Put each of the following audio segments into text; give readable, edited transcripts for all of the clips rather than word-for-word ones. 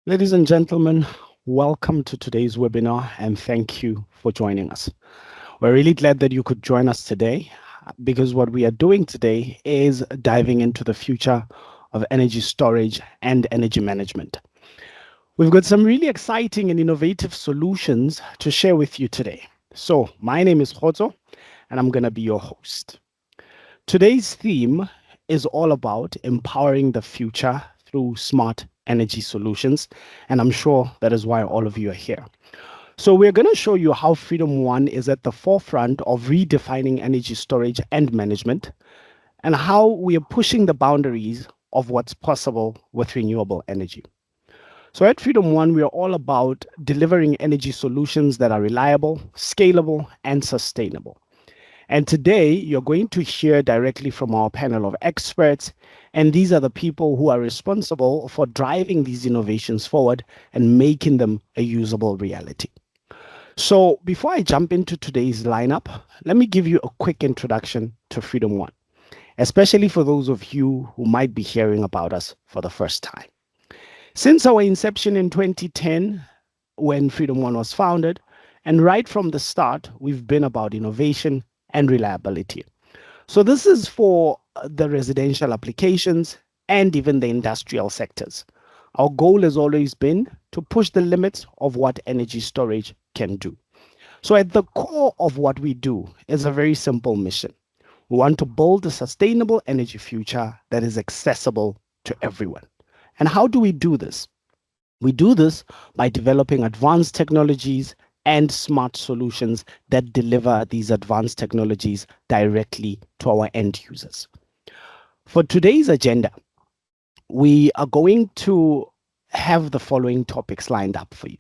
Ladies and gentlemen, welcome to today's webinar and thank you for joining us. We're really glad that you could join us today because what we are doing today is diving into the future of energy storage and energy management. We've got some really exciting and innovative solutions to share with you today. So, my name is Kgotso and I'm going to be your host. Today's theme is all about empowering the future through smart energy solutions. And I'm sure that is why all of you are here. So, we're going to show you how Freedom One is at the forefront of redefining energy storage and management, and how we are pushing the boundaries of what's possible with renewable energy. So, at Freedom One, we are all about delivering energy solutions that are reliable, scalable, and sustainable. And today, you're going to hear directly from our panel of experts. And these are the people who are responsible for driving these innovations forward and making them a usable reality. So, before I jump into today's lineup, let me give you a quick introduction to Freedom One, especially for those of you who might be hearing about us for the first time. Since our inception in 2010, when Freedom One was founded, and right from the start, we've been about innovation and reliability. So this is for the residential applications and even the industrial sectors. Our goal has always been to push the limits of what energy storage can do. So at the core of what we do is a very simple mission. We want to build a sustainable energy future that is accessible to everyone. And how do we do this? We do this by developing advanced technologies and smart solutions that deliver these advanced technologies directly to our end users. For today's agenda, we are going to have the following topics lined up for you.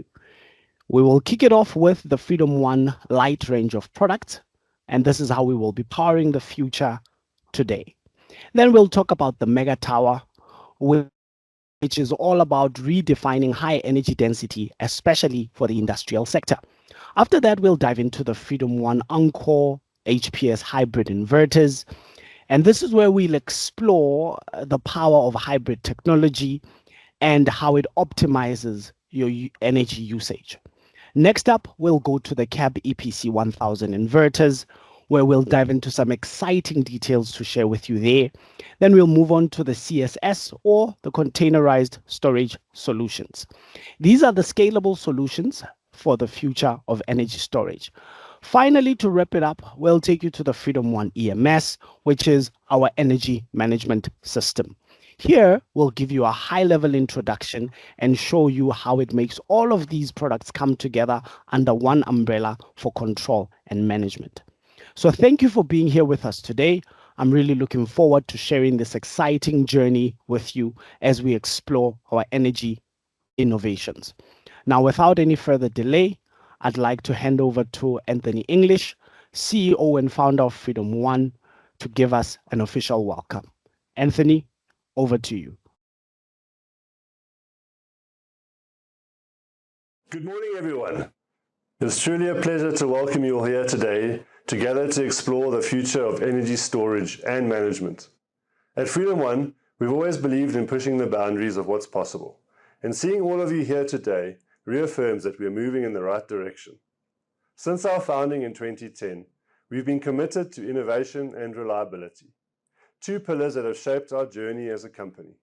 We will kick it off with the Freedom One LiTE range of products, and this is how we will be powering the future today. Then we'll talk about the megaTower, which is all about redefining high energy density, especially for the industrial sector. After that, we'll dive into the Freedom One Encore HPS hybrid inverters. And this is where we'll explore the power of hybrid technology and how it optimizes your energy usage. Next up, we'll go to the CAB EPC 1000 inverters, where we'll dive into some exciting details to share with you there. Then we'll move on to the CSS, or the containerized storage solutions. These are the scalable solutions for the future of energy storage. Finally, to wrap it up, we'll take you to the Freedom One EMS, which is our energy management system. Here, we'll give you a high-level introduction and show you how it makes all of these products come together under one umbrella for control and management. So thank you for being here with us today. I'm really looking forward to sharing this exciting journey with you as we explore our energy innovations. Now, without any further delay, I'd like to hand over to Anthony English, CEO and founder of Freedom One, to give us an official welcome. Anthony, over to you. Good morning, everyone. It's truly a pleasure to welcome you all here today, together to explore the future of energy storage and management. At Freedom One, we've always believed in pushing the boundaries of what's possible, and seeing all of you here today reaffirms that we are moving in the right direction. Since our founding in 2010, we've been committed to innovation and reliability, two pillars that have shaped our journey as a company.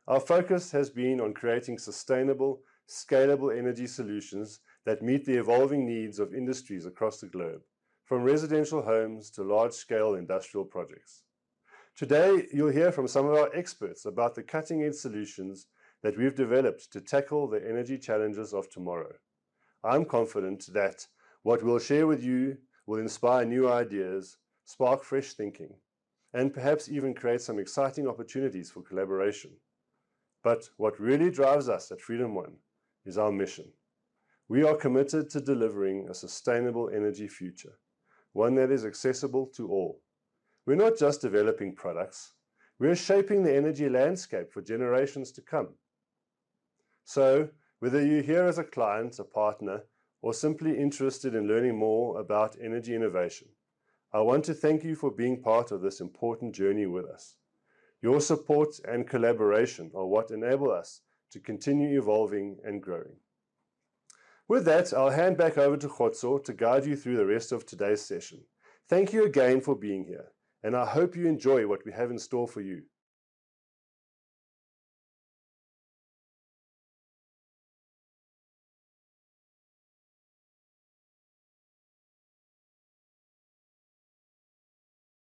Our focus has been on creating sustainable, scalable energy solutions that meet the evolving needs of industries across the globe, from residential homes to large-scale industrial projects. Today, you'll hear from some of our experts about the cutting-edge solutions that we've developed to tackle the energy challenges of tomorrow. I'm confident that what we'll share with you will inspire new ideas, spark fresh thinking, and perhaps even create some exciting opportunities for collaboration. But what really drives us at Freedom One is our mission. We are committed to delivering a sustainable energy future, one that is accessible to all. We're not just developing products, we're shaping the energy landscape for generations to come. So, whether you're here as a client, a partner, or simply interested in learning more about energy innovation, I want to thank you for being part of this important journey with us. Your support and collaboration are what enable us to continue evolving and growing. With that, I'll hand back over to Kgotso to guide you through the rest of today's session. Thank you again for being here, and I hope you enjoy what we have in store for you.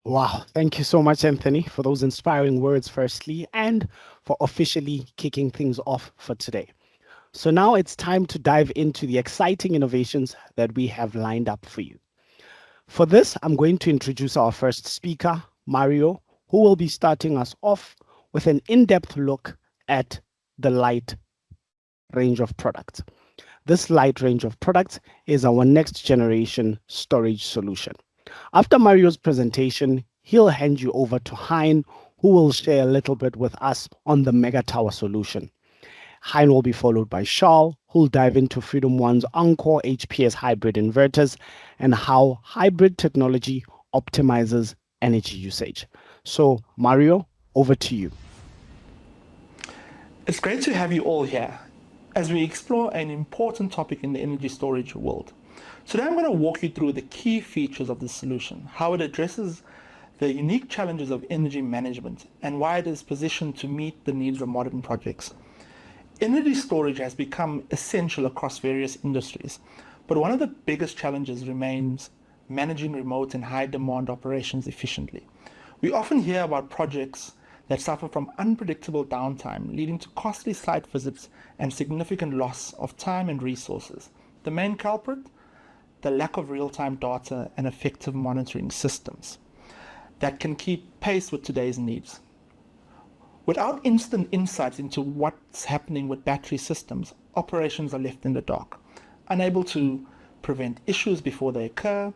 Wow, thank you so much, Anthony, for those inspiring words, firstly, and for officially kicking things off for today. So now it's time to dive into the exciting innovations that we have lined up for you. For this, I'm going to introduce our first speaker, Mario, who will be starting us off with an in-depth look at the LiTE range of products. This LiTE range of products is our next generation storage solution. After Mario's presentation, he'll hand you over to Hein, who will share a little bit with us on the megaTower solution. Hein will be followed by Charl, who'll dive into Freedom One's Encore HPS hybrid inverters and how hybrid technology optimizes energy usage. So, Mario, over to you. It's great to have you all here as we explore an important topic in the energy storage world. Today I'm going to walk you through the key features of this solution, how it addresses the unique challenges of energy management, and why it is positioned to meet the needs of modern projects. Energy storage has become essential across various industries, but one of the biggest challenges remains managing remote and high demand operations efficiently. We often hear about projects that suffer from unpredictable downtime, leading to costly site visits and significant loss of time and resources. The main culprit? The lack of real-time data and effective monitoring systems that can keep pace with today's needs. Without instant insights into what's happening with battery systems, operations are left in the dark, unable to prevent issues before they occur.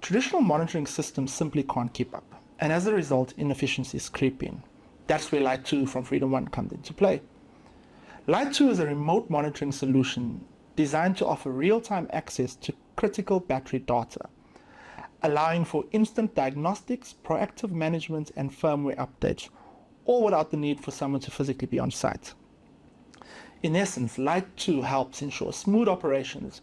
Traditional monitoring systems simply can't keep up, and as a result, inefficiencies creep in. That's where LiTE 2 from Freedom One comes into play. LiTE 2 is a remote monitoring solution designed to offer real-time access to critical battery data, allowing for instant diagnostics, proactive management, and firmware updates, all without the need for someone to physically be on site. In essence, LiTE 2 helps ensure smooth operations,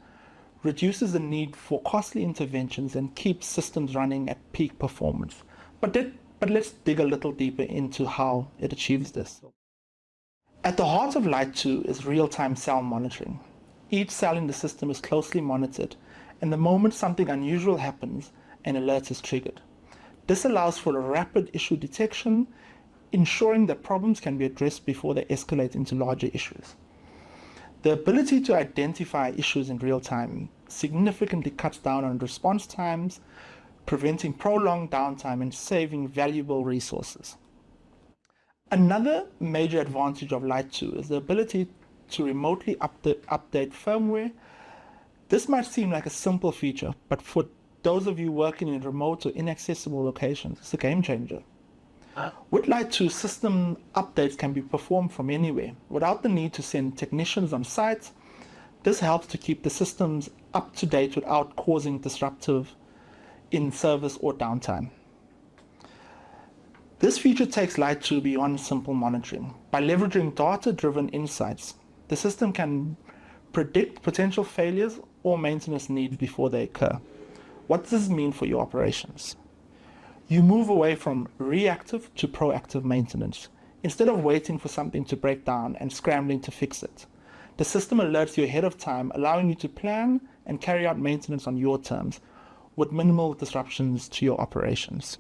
reduces the need for costly interventions, and keeps systems running at peak performance. But let's dig a little deeper into how it achieves this. At the heart of LiTE 2 is real-time cell monitoring. Each cell in the system is closely monitored, and the moment something unusual happens, an alert is triggered. This allows for a rapid issue detection, ensuring that problems can be addressed before they escalate into larger issues. The ability to identify issues in real time significantly cuts down on response times, preventing prolonged downtime and saving valuable resources. Another major advantage of LiTE 2 is the ability to remotely update firmware. This might seem like a simple feature, but for those of you working in remote or inaccessible locations, it's a game changer. With LiTE 2, system updates can be performed from anywhere without the need to send technicians on site. This helps to keep the systems up to date without causing disruptive in-service or downtime. This feature takes LiTE 2 beyond simple monitoring. By leveraging data-driven insights, the system can predict potential failures or maintenance needs before they occur. What does this mean for your operations? You move away from reactive to proactive maintenance. Instead of waiting for something to break down and scrambling to fix it, the system alerts you ahead of time, allowing you to plan and carry out maintenance on your terms with minimal disruptions to your operations.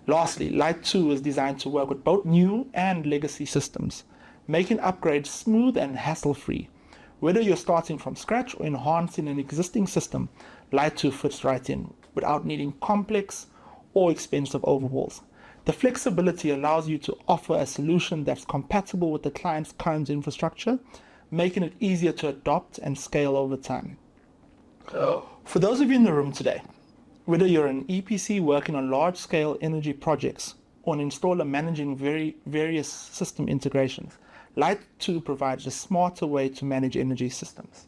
Lastly, LiTE 2 is designed to work with both new and legacy systems, making upgrades smooth and hassle-free. Whether you're starting from scratch or enhancing an existing system, LiTE 2 fits right in without needing complex or expensive overhauls. The flexibility allows you to offer a solution that's compatible with the client's current infrastructure, making it easier to adopt and scale over time. For those of you in the room today, whether you're an EPC working on large-scale energy projects or an installer managing various system integrations, LiTE 2 provides a smarter way to manage energy systems.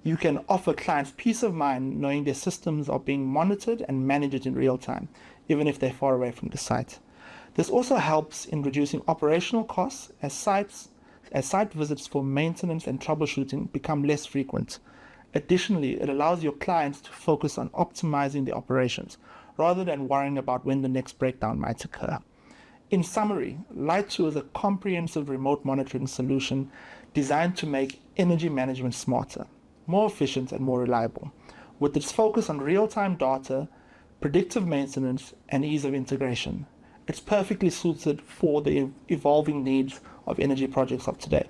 You can offer clients peace of mind knowing their systems are being monitored and managed in real time, even if they're far away from the site. This also helps in reducing operational costs as sites as site visits for maintenance and troubleshooting become less frequent. Additionally, it allows your clients to focus on optimizing the operations rather than worrying about when the next breakdown might occur. In summary, LiTE is a comprehensive remote monitoring solution designed to make energy management smarter, more efficient, and more reliable, with its focus on real-time data, predictive maintenance, and ease of integration. It's perfectly suited for the evolving needs of energy projects of today.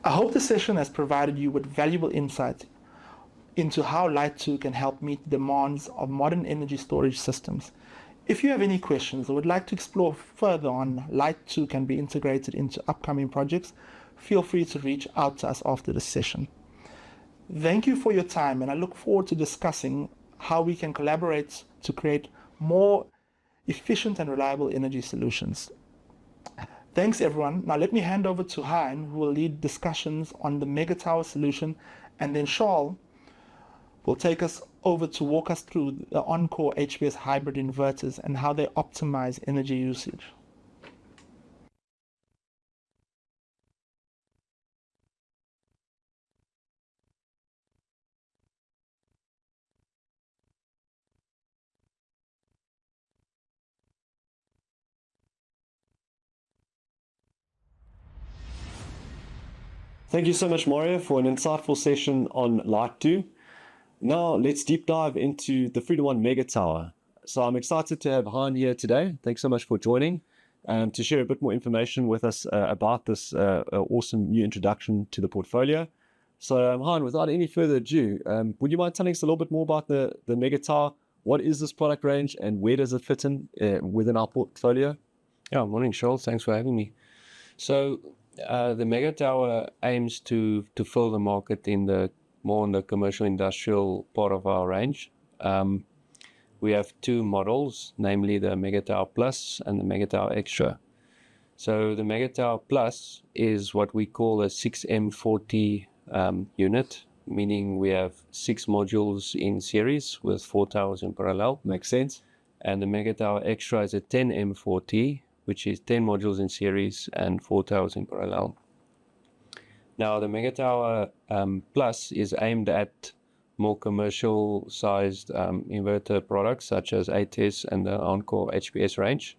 I hope this session has provided you with valuable insight into how LiTE can help meet the demands of modern energy storage systems. If you have any questions or would like to explore further on LiTE can be integrated into upcoming projects, feel free to reach out to us after this session. Thank you for your time, and I look forward to discussing how we can collaborate to create more efficient and reliable energy solutions. Thanks everyone. Now let me hand over to Hein, who will lead discussions on the megaTower solution, and then Charl will take us over to walk us through the Encore HPS hybrid inverters and how they optimize energy usage. Thank you so much, Mario, for an insightful session on LiTE. Now let's deep dive into the 3-to-1 megaTower. So I'm excited to have Hein here today. Thanks so much for joining to share a bit more information with us about this awesome new introduction to the portfolio. So Hein, without any further ado, would you mind telling us a little bit more about the megaTower? What is this product range and where does it fit in within our portfolio? Yeah, morning, Charl. Thanks for having me. So the megaTower aims to fill the market in the more on the commercial industrial part of our range. We have two models, namely the megaTower Plus and the megaTower Extra. So the megaTower Plus is what we call a 6M40 unit, meaning we have 6 modules in series with 4 towers in parallel. Makes sense. And the megaTower Extra is a 10M40, which is 10 modules in series and 4 towers in parallel. Now, the megaTower Plus is aimed at more commercial sized inverter products such as ATES and the Encore HPS range,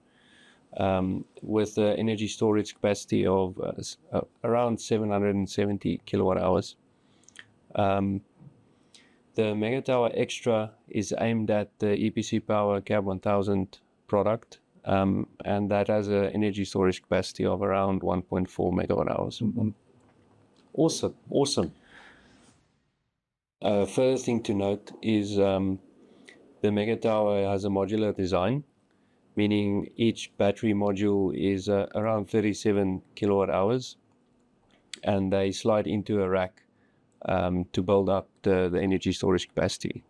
with the energy storage capacity of around 770 kilowatt hours. The megaTower Extra is aimed at the EPC Power CAB 1000 product, and that has an energy storage capacity of around 1.4 megawatt hours. Mm-hmm. Awesome. Further thing to note is the megaTower has a modular design, meaning each battery module is around 37 kilowatt hours, and they slide into a rack to build up the energy storage capacity.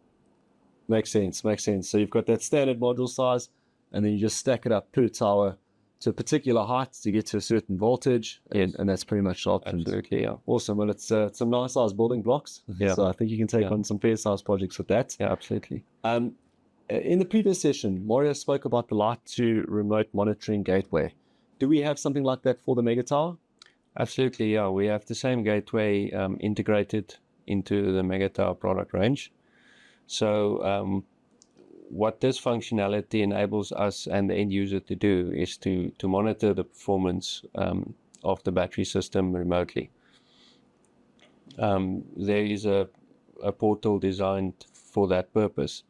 Makes sense. So you've got that standard module size, and then you just stack it up per tower to a particular height to get to a certain voltage, and that's pretty much the options. Absolutely, yeah. Awesome. Well, it's some nice sized building blocks. Yeah. So I think you can take on some fair sized projects with that. Yeah, absolutely. In the previous session, Mario spoke about the LiTE remote monitoring gateway. Do we have something like that for the megaTower? Absolutely, yeah. We have the same gateway integrated into the megaTower product range. So what this functionality enables us and the end user to do is to monitor the performance of the battery system remotely. There is a portal designed for that purpose.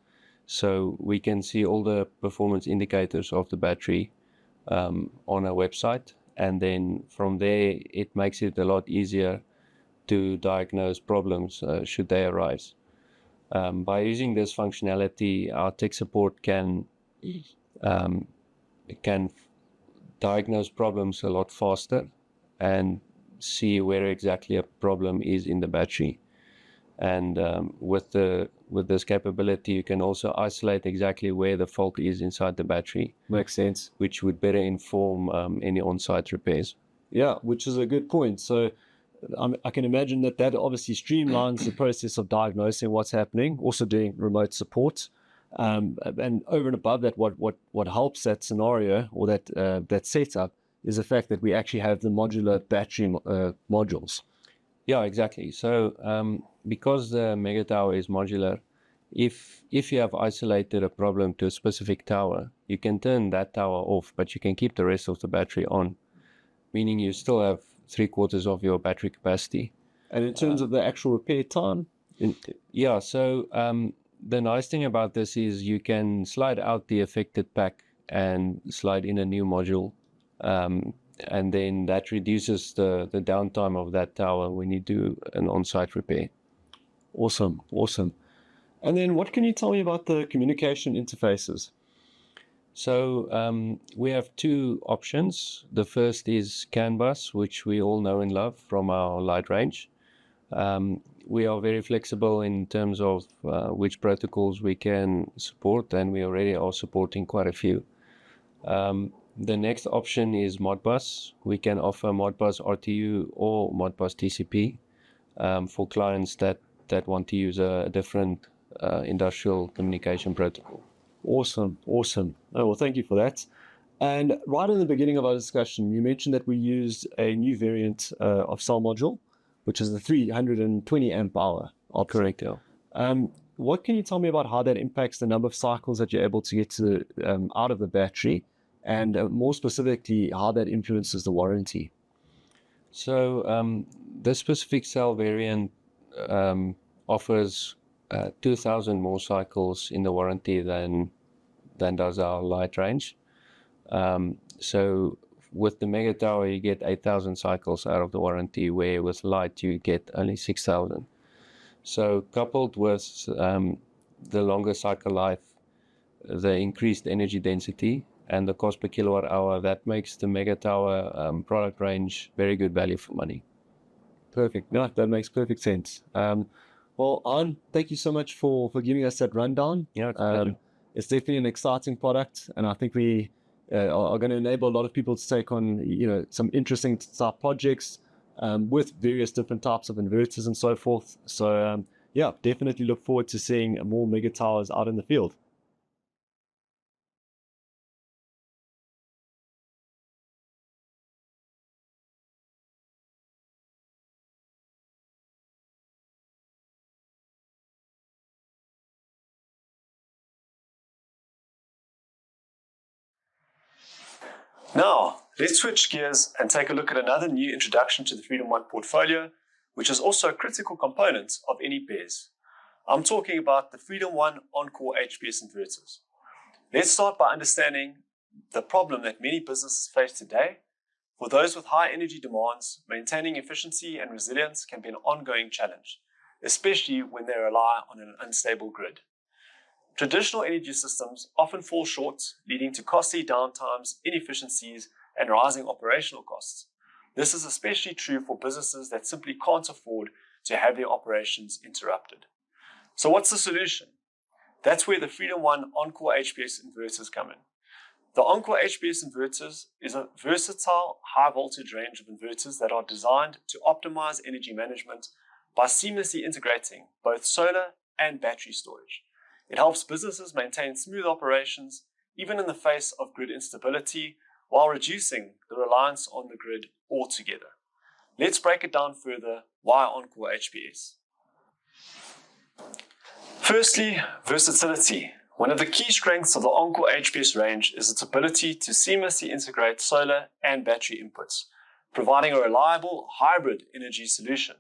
So we can see all the performance indicators of the battery on a website, and then from there it makes it a lot easier to diagnose problems should they arise. By using this functionality, our tech support can diagnose problems a lot faster and see where exactly a problem is in the battery. And with this capability, you can also isolate exactly where the fault is inside the battery. Makes sense. Which would better inform any on-site repairs. Yeah, which is a good point. So I can imagine that obviously streamlines the process of diagnosing what's happening, also doing remote support. And over and above that, what helps that scenario or that setup is the fact that we actually have the modular battery modules. Yeah, exactly. So because the megaTower is modular, if you have isolated a problem to a specific tower, you can turn that tower off, but you can keep the rest of the battery on, meaning you still have 3/4 of your battery capacity. And in terms of the actual repair time, Yeah, so the nice thing about this is you can slide out the affected pack and slide in a new module, and then that reduces the downtime of that tower when you do an on-site repair. awesome, awesome. And then what can you tell me about the communication interfaces? So we have two options. The first is CAN bus, which we all know and love from our LiTE range. We are very flexible in terms of which protocols we can support, and we already are supporting quite a few. The next option is Modbus. We can offer Modbus RTU or Modbus TCP for clients that want to use a different industrial communication protocol. Awesome, awesome. Oh, well, thank you for that. And right in the beginning of our discussion, you mentioned that we used a new variant of cell module, which is the 320 amp hour option. Correct, yeah. What can you tell me about how that impacts the number of cycles that you're able to get to out of the battery, and more specifically, how that influences the warranty? So this specific cell variant offers 2,000 more cycles in the warranty than does our LiTE range. So with the megaTower, you get 8,000 cycles out of the warranty, where with LiTE you get only 6,000. So coupled with the longer cycle life, the increased energy density, and the cost per kilowatt hour, that makes the megaTower product range very good value for money. Perfect. No, that makes perfect sense. Well, Hein, thank you so much for giving us that rundown. Yeah, it's a pleasure. It's definitely an exciting product, and I think we are going to enable a lot of people to take on, some interesting type projects with various different types of inverters and so forth. So, yeah, definitely look forward to seeing more megatowers out in the field. Now, let's switch gears and take a look at another new introduction to the Freedom One portfolio, which is also a critical component of any BESS. I'm talking about the Freedom One Encore HPS inverters. Let's start by understanding the problem that many businesses face today. For those with high energy demands, maintaining efficiency and resilience can be an ongoing challenge, especially when they rely on an unstable grid. Traditional energy systems often fall short, leading to costly downtimes, inefficiencies, and rising operational costs. This is especially true for businesses that simply can't afford to have their operations interrupted. So what's the solution? That's where the Freedom One Encore HPS inverters come in. The Encore HPS inverters is a versatile, high voltage range of inverters that are designed to optimize energy management by seamlessly integrating both solar and battery storage. It helps businesses maintain smooth operations, even in the face of grid instability, while reducing the reliance on the grid altogether. Let's break it down further. Why Encore HPS? Firstly, versatility. One of the key strengths of the Encore HPS range is its ability to seamlessly integrate solar and battery inputs, providing a reliable hybrid energy solution.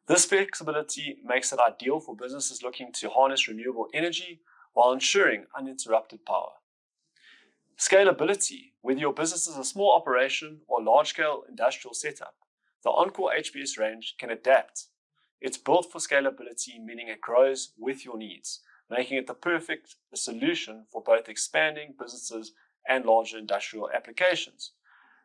This flexibility makes it ideal for businesses looking to harness renewable energy while ensuring uninterrupted power. Scalability. Whether your business is a small operation or large-scale industrial setup, the Encore HPS range can adapt. It's built for scalability, meaning it grows with your needs, making it the perfect solution for both expanding businesses and larger industrial applications.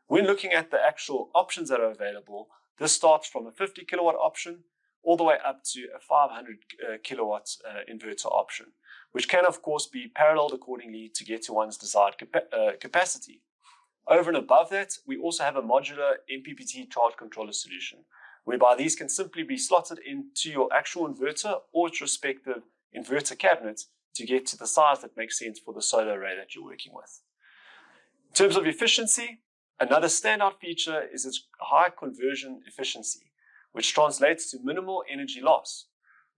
When looking at the actual options that are available, this starts from a 50 kilowatt option all the way up to a 500 kilowatt inverter option, which can of course be paralleled accordingly to get to one's desired capacity. Over and above that, we also have a modular MPPT charge controller solution, whereby these can simply be slotted into your actual inverter or its respective inverter cabinet to get to the size that makes sense for the solar array that you're working with. In terms of efficiency, Another standout feature is its high conversion efficiency, which translates to minimal energy loss.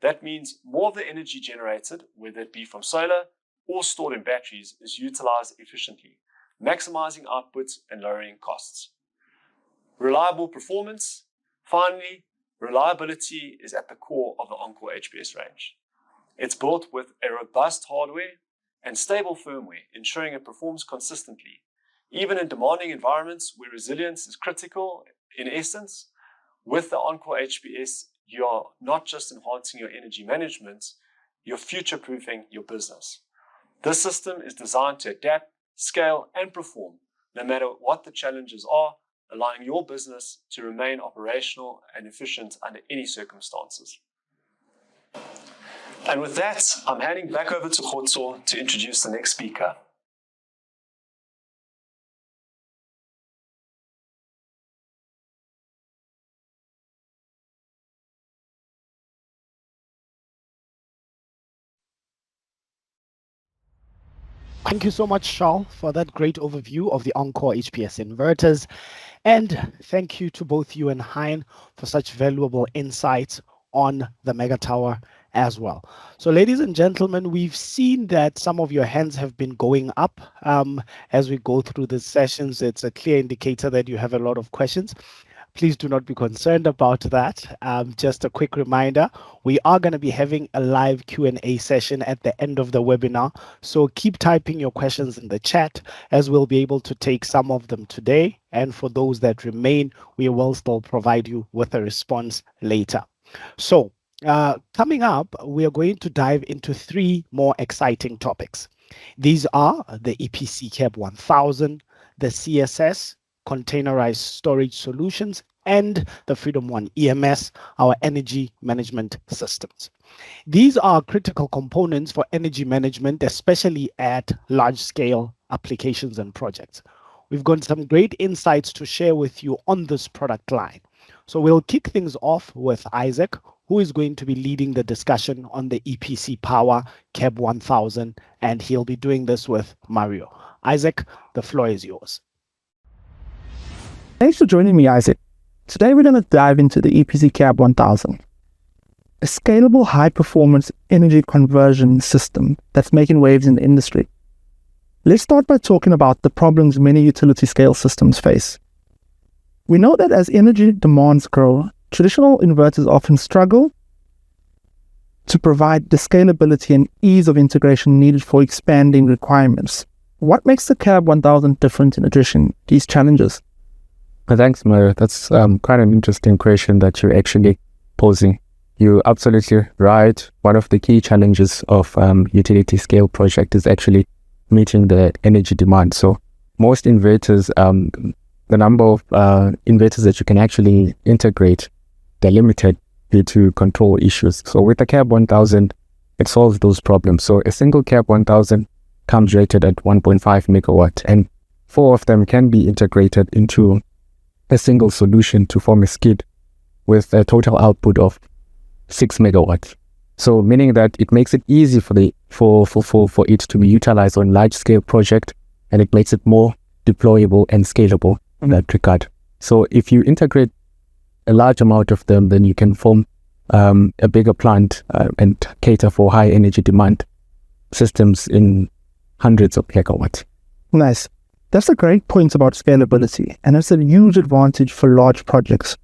That means more of the energy generated, whether it be from solar or stored in batteries, is utilized efficiently, maximizing output and lowering costs. Reliable performance. Finally, reliability is at the core of the Encore HPS range. It's built with a robust hardware and stable firmware, ensuring it performs consistently. Even in demanding environments where resilience is critical, in essence, with the Encore HPS, you are not just enhancing your energy management, you're future-proofing your business. This system is designed to adapt, scale, and perform, no matter what the challenges are, allowing your business to remain operational and efficient under any circumstances. And with that, I'm handing back over to Kgotso to introduce the next speaker. Thank you so much, Charl, for that great overview of the Encore HPS inverters. And thank you to both you and Hein for such valuable insights on the megaTower as well. So ladies and gentlemen, we've seen that some of your hands have been going up as we go through the sessions. It's a clear indicator that you have a lot of questions. Please do not be concerned about that. Just a quick reminder, we are going to be having a live Q&A session at the end of the webinar. So keep typing your questions in the chat as we'll be able to take some of them today. And for those that remain, we will still provide you with a response later. So coming up, we are going to dive into 3 more exciting topics. These are the EPC CAB 1000, the CSS, Containerised storage solutions, and the Freedom One EMS, our energy management systems. These are critical components for energy management, especially at large-scale applications and projects. We've got some great insights to share with you on this product line. So we'll kick things off with Izzeck, who is going to be leading the discussion on the EPC Power CAB 1000, and he'll be doing this with Mario. Izzeck, the floor is yours. Thanks for joining me, Izzeck. Today we're going to dive into the EPC CAB 1000, a scalable high-performance energy conversion system that's making waves in the industry. Let's start by talking about the problems many utility-scale systems face. We know that as energy demands grow, traditional inverters often struggle to provide the scalability and ease of integration needed for expanding requirements. What makes the CAB 1000 different in addressing these challenges? Thanks, Mario. That's quite an interesting question that you're actually posing. You're absolutely right. One of the key challenges of utility scale project is actually meeting the energy demand. So most inverters, the number of inverters that you can actually integrate, they're limited due to control issues. So with the CAB 1000, it solves those problems. So a single CAB 1000 comes rated at 1.5 megawatt, and 4 of them can be integrated into a single solution to form a skid with a total output of 6 megawatts. So meaning that it makes it easy for it to be utilized on large scale project, and it makes it more deployable and scalable in that regard. So if you integrate a large amount of them, then you can form a bigger plant and cater for high energy demand systems in hundreds of megawatts. Nice. That's a great point about scalability, and it's a huge advantage for large projects.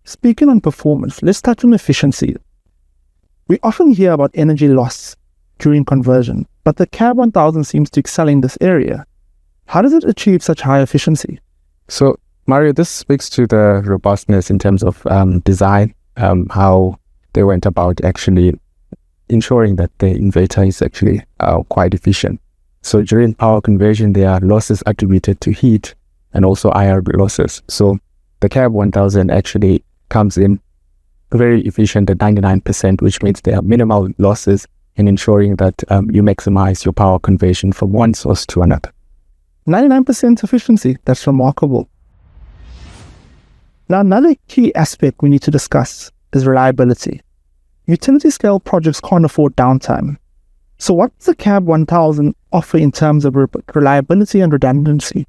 Speaking on performance, let's touch on efficiency. We often hear about energy loss during conversion, but the CAB 1000 seems to excel in this area. How does it achieve such high efficiency? So, Mario, this speaks to the robustness in terms of design, how they went about actually ensuring that the inverter is actually quite efficient. So during power conversion, there are losses attributed to heat and also IR losses. So the CAB 1000 actually comes in very efficient at 99%, which means there are minimal losses in ensuring that you maximize your power conversion from one source to another. 99% efficiency, that's remarkable. Now, another key aspect we need to discuss is reliability. Utility scale projects can't afford downtime. So what does the CAB 1000 offer in terms of reliability and redundancy?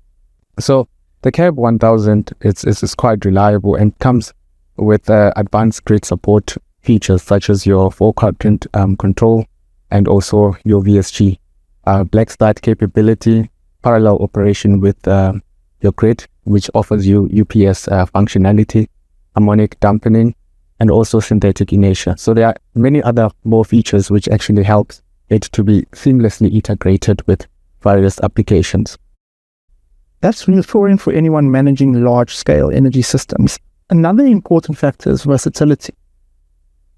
So The CAB 1000 is quite reliable and comes with advanced grid support features such as your 4-quadrant control and also your VSG, black start capability, parallel operation with your grid, which offers you UPS functionality, harmonic dampening, and also synthetic inertia. So there are many other more features which actually helps it to be seamlessly integrated with various applications. That's reassuring for anyone managing large-scale energy systems. Another important factor is versatility.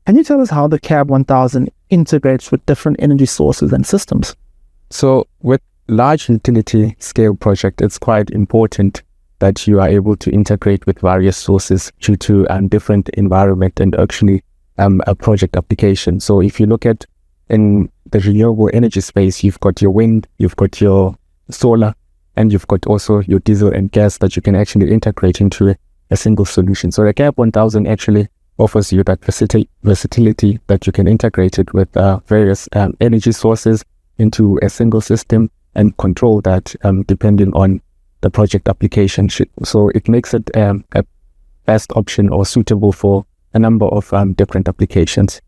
Can you tell us how the CAB 1000 integrates with different energy sources and systems? So with large utility scale project, it's quite important that you are able to integrate with various sources due to different environment and actually a project application. So if you look at in the renewable energy space, you've got your wind, you've got your solar, and you've got also your diesel and gas that you can actually integrate into a single solution. So the CAB 1000 actually offers you that versatility that you can integrate it with various energy sources into a single system and control that depending on the project application. So it makes it a best option or suitable for a number of different applications.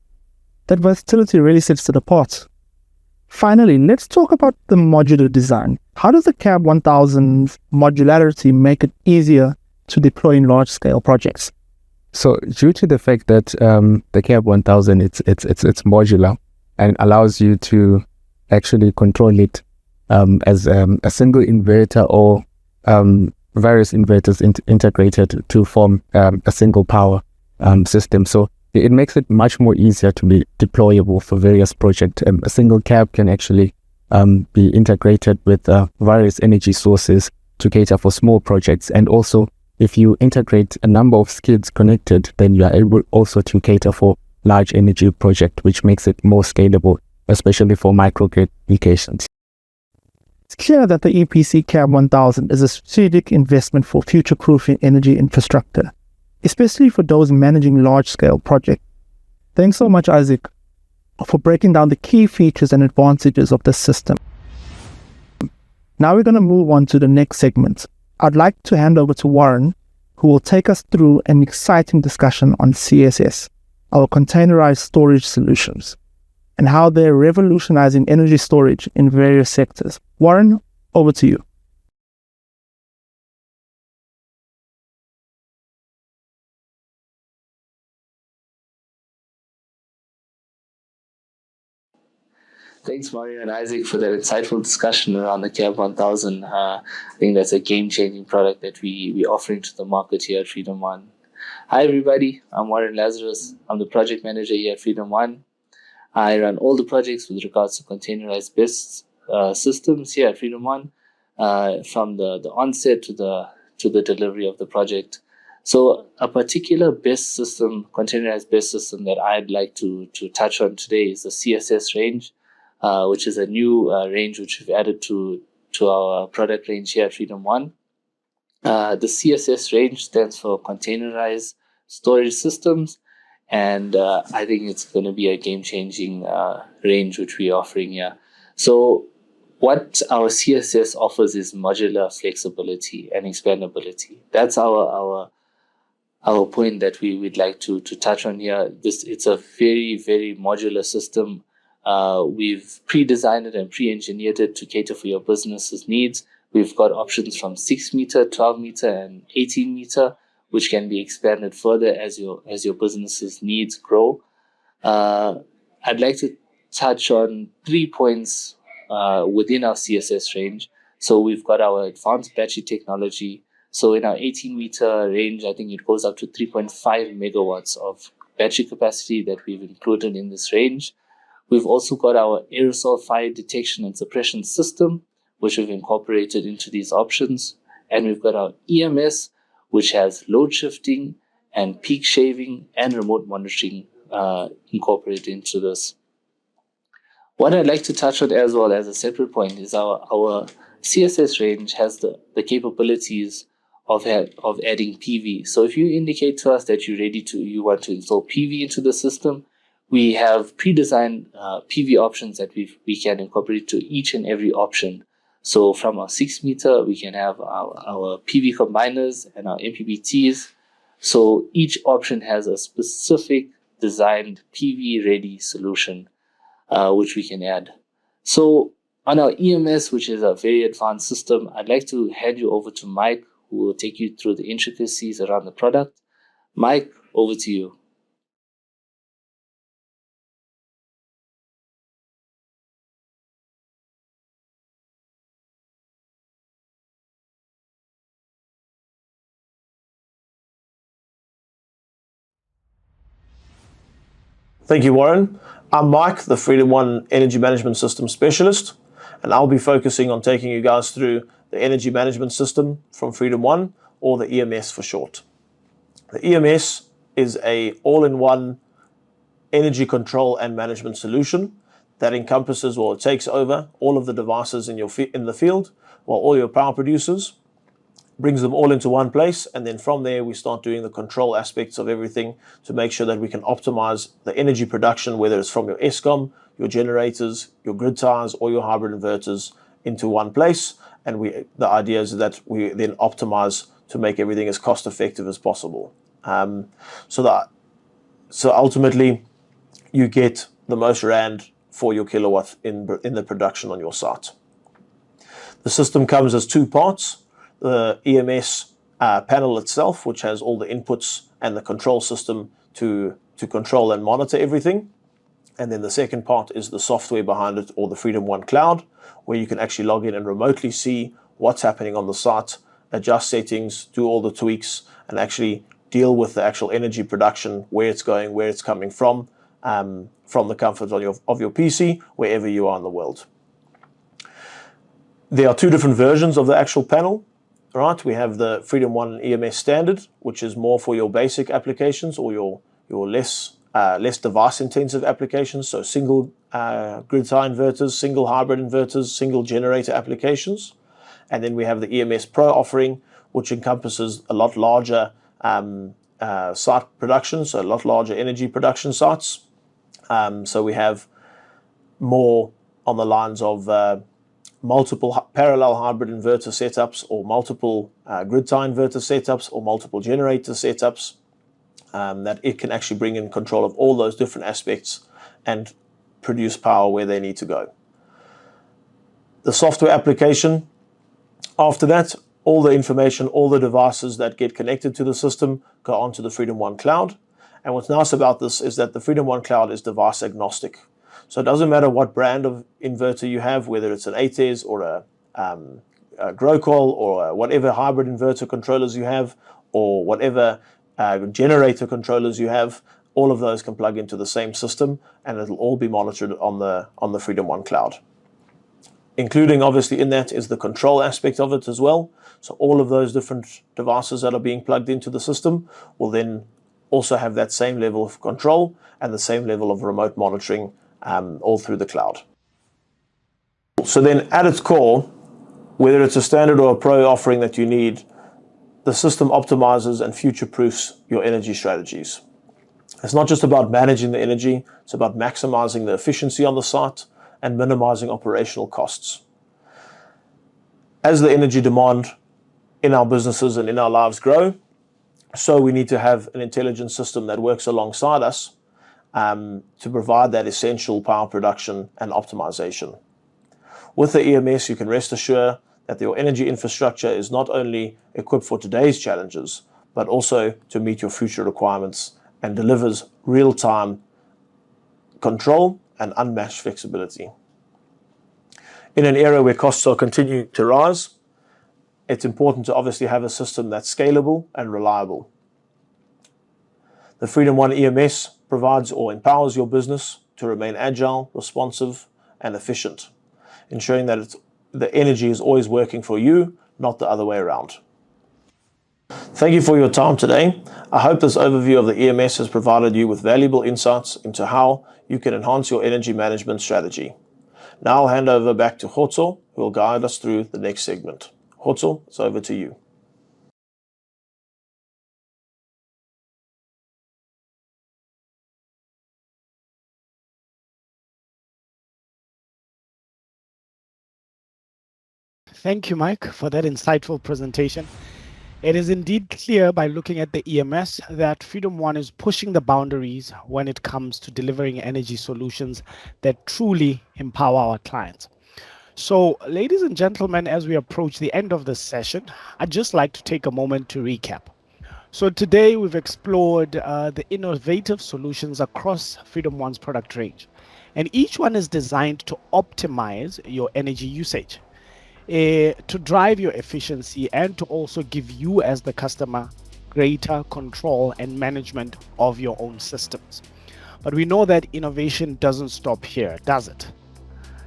That versatility really sets it apart. Finally, let's talk about the modular design. How does the CAB 1000's modularity make it easier to deploy in large-scale projects? So due to the fact that the CAB 1000 it's modular and allows you to actually control it as a single inverter or various inverters integrated to form a single power system. So it makes it much more easier to be deployable for various projects. A single CAB can actually be integrated with various energy sources to cater for small projects. And also, if you integrate a number of skids connected, then you are able also to cater for large energy project, which makes it more scalable, especially for microgrid applications. It's clear that the EPC CAB 1000 is a strategic investment for future-proofing energy infrastructure, especially for those managing large-scale projects. Thanks so much, Izzeck, for breaking down the key features and advantages of this system. Now we're going to move on to the next segment. I'd like to hand over to Warren, who will take us through an exciting discussion on CSS, our containerized storage solutions, and how they're revolutionizing energy storage in various sectors. Warren, over to you. Thanks, Mario and Izzeck, for that insightful discussion around the CAB 1000. I think that's a game-changing product that we're offering to the market here at Freedom One. Hi, everybody. I'm Warren Lazarus. I'm the project manager here at Freedom One. I run all the projects with regards to containerized BIS systems here at Freedom One, from the onset to the delivery of the project. So a particular BIS system, containerized BIS system that I'd like to touch on today is the CSS range, which is a new range which we've added to our product range here at Freedom One. The CSS range stands for Containerized Storage Systems, and I think it's going to be a game-changing range which we're offering here. So what our CSS offers is modular flexibility and expandability. That's our point that we'd like to touch on here. It's a very, very modular system. We've pre-designed it and pre-engineered it to cater for your business's needs. We've got options from 6 meter, 12 meter, and 18 meter, which can be expanded further as your business's needs grow. I'd like to touch on 3 points within our CSS range. So we've got our advanced battery technology. So in our 18 meter range, I think it goes up to 3.5 megawatts of battery capacity that we've included in this range. We've also got our aerosol fire detection and suppression system, which we've incorporated into these options. And we've got our EMS, which has load shifting and peak shaving and remote monitoring incorporated into this. What I'd like to touch on as well as a separate point is our CSS range has the capabilities of adding PV. So if you indicate to us that you want to install PV into the system, we have pre-designed PV options that we can incorporate to each and every option. So from our 6 meter, we can have our PV combiners and our MPPTs. So each option has a specific designed PV ready solution, which we can add. So on our EMS, which is a very advanced system, I'd like to hand you over to Mike, who will take you through the intricacies around the product. Mike, over to you. Thank you, Warren. I'm Mike, the Freedom One Energy Management System Specialist, and I'll be focusing on taking you guys through the energy management system from Freedom One, or the EMS for short. The EMS is a all-in-one energy control and management solution that encompasses, or takes over all of the devices in the field, or all your power producers, brings them all into one place, and then from there we start doing the control aspects of everything to make sure that we can optimize the energy production, whether it's from your ESCOM, your generators, your grid ties, or your hybrid inverters, into one place. And the idea is that we then optimize to make everything as cost effective as possible. So ultimately you get the most rand for your kilowatt in the production on your site. The system comes as two parts: the EMS panel itself, which has all the inputs and the control system to control and monitor everything. And then the second part is the software behind it, or the Freedom One Cloud, where you can actually log in and remotely see what's happening on the site, adjust settings, do all the tweaks, and actually deal with the actual energy production, where it's going, where it's coming from the comfort of your PC, wherever you are in the world. There are two different versions of the actual panel. Right, we have the Freedom One EMS Standard, which is more for your basic applications, or your less device intensive applications, so single grid tie inverters, single hybrid inverters, single generator applications. And then we have the EMS Pro offering, which encompasses a lot larger site production, so a lot larger energy production sites. So we have more on the lines of multiple parallel hybrid inverter setups, or multiple grid tie inverter setups, or multiple generator setups, that it can actually bring in control of all those different aspects and produce power where they need to go. The software application, after that, all the information, all the devices that get connected to the system go onto the Freedom One Cloud. And what's nice about this is that the Freedom One Cloud is device agnostic. So it doesn't matter what brand of inverter you have, whether it's an ATES or a Growcoil, or whatever hybrid inverter controllers you have, or whatever generator controllers you have, all of those can plug into the same system, and it'll all be monitored on the Freedom One Cloud. Including, obviously, in that is the control aspect of it as well. So all of those different devices that are being plugged into the system will then also have that same level of control and the same level of remote monitoring, all through the cloud. So then at its core, whether it's a standard or a pro offering that you need, the system optimizes and future-proofs your energy strategies. It's not just about managing the energy, it's about maximizing the efficiency on the site and minimizing operational costs. As the energy demand in our businesses and in our lives grow, so we need to have an intelligent system that works alongside us to provide that essential power production and optimization. With the EMS, you can rest assured that your energy infrastructure is not only equipped for today's challenges, but also to meet your future requirements, and delivers real-time control and unmatched flexibility. In an era where costs are continuing to rise, it's important to obviously have a system that's scalable and reliable. The Freedom One EMS provides or empowers your business to remain agile, responsive, and efficient, ensuring that the energy is always working for you, not the other way around. Thank you for your time today. I hope this overview of the EMS has provided you with valuable insights into how you can enhance your energy management strategy. Now I'll hand over back to Kgotso, who will guide us through the next segment. Kgotso, it's over to you. Thank you, Mike, for that insightful presentation. It is indeed clear by looking at the EMS that Freedom One is pushing the boundaries when it comes to delivering energy solutions that truly empower our clients. So, ladies and gentlemen, as we approach the end of this session, I'd just like to take a moment to recap. So today we've explored the innovative solutions across Freedom One's product range, and each one is designed to optimize your energy usage, to drive your efficiency, and to also give you as the customer greater control and management of your own systems. But we know that innovation doesn't stop here, does it?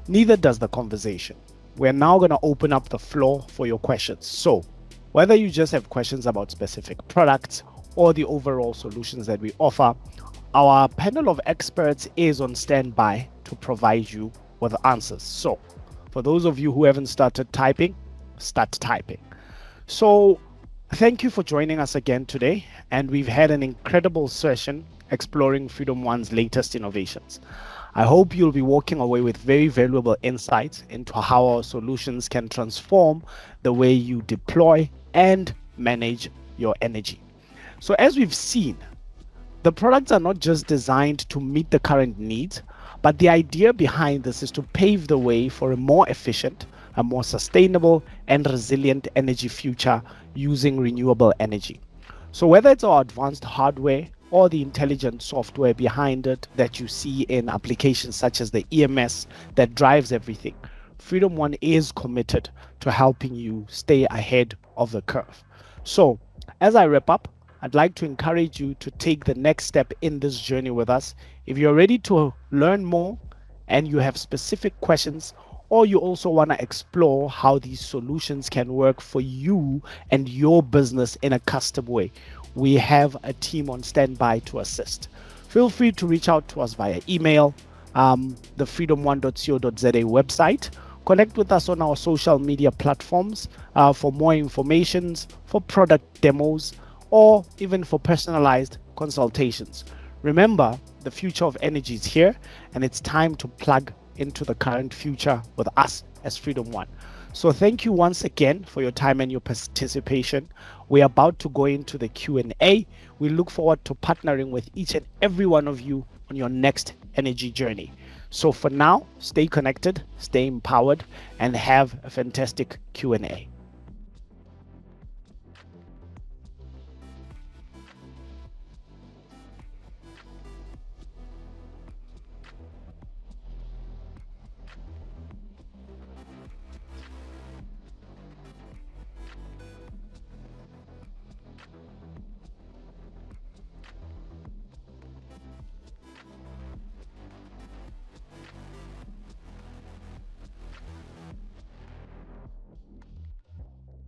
Neither does the conversation. We're now going to open up the floor for your questions. So whether you just have questions about specific products or the overall solutions that we offer, our panel of experts is on standby to provide you with answers. So for those of you who haven't started typing, start typing. So thank you for joining us again today. And we've had an incredible session exploring Freedom One's latest innovations. I hope you'll be walking away with very valuable insights into how our solutions can transform the way you deploy and manage your energy. So as we've seen, the products are not just designed to meet the current needs, but the idea behind this is to pave the way for a more efficient, a more sustainable and resilient energy future using renewable energy. So whether it's our advanced hardware or the intelligent software behind it that you see in applications such as the EMS that drives everything, Freedom One is committed to helping you stay ahead of the curve. So as I wrap up, I'd like to encourage you to take the next step in this journey with us. If you're ready to learn more and you have specific questions, or you also want to explore how these solutions can work for you and your business in a custom way, we have a team on standby to assist. Feel free to reach out to us via email, the freedom1.co.za website. Connect with us on our social media platforms for more information, for product demos, or even for personalized consultations. Remember, the future of energy is here, and it's time to plug into the current future with us as Freedom One. So thank you once again for your time and your participation. We're about to go into the Q&A. We look forward to partnering with each and every one of you on your next energy journey. So for now, stay connected, stay empowered, and have a fantastic Q&A.